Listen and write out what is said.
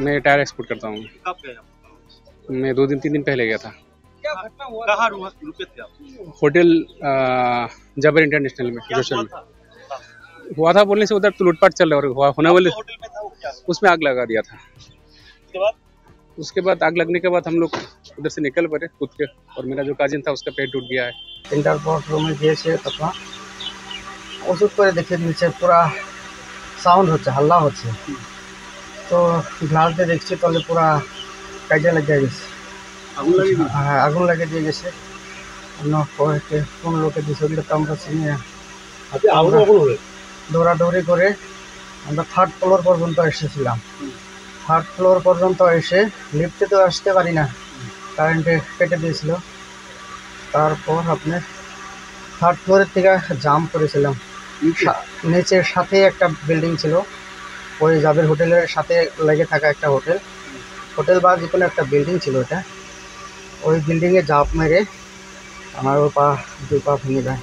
मैं tyre export करता हूँ। कब गए आप? मैं 2 दिन 3 दिन पहले गया था। कहाँ रुके थे आप? होटल जबर इंटरनेशनल में, क्या जोशन हुआ में। था? हुआ था बोलने से उधर तो लूटपाट चल रहा है और होने वाले होटल में था वो क्या? उसमें आग लगा दिया था। उसके बाद उसके बाद आग लगने के बाद हम लोग उधर से निकल पड़े कूद के, और मेरा जो काजिन था उसका पेट टूट गया है। তিনটার রুমে গিয়েছে তখন ওষুধ করে দেখে নিচে পুরা সাউন্ড হচ্ছে, হাল্লা হচ্ছে। তো গ্লাস দিয়ে দেখছি তাহলে পুরা কাজে লেগে গেছে। হ্যাঁ, আগুন লাগিয়ে দিয়ে গেছে। অন্য কয়েকটি কোন লোকে দিয়েছে ওগুলো তো আমরা চিনি না। দৌড়াদৌড়ি করে আমরা 3rd ফ্লোর পর্যন্ত এসেছিলাম। 3rd ফ্লোর পর্যন্ত এসে লিফটে তো আসতে পারি না, কারেন্টে কেটে দিয়েছিল। তারপর আপনার 3rd ফ্লোরের থেকে জাম্প করেছিলাম। নিচের সাথে একটা বিল্ডিং ছিল, ওই জাবের হোটেলের সাথে লেগে থাকা একটা হোটেল বা যে কোনো একটা বিল্ডিং ছিল ওটা। ওই বিল্ডিংয়ে জাম্প মেরে আমার 2 পা ভেঙে যায়।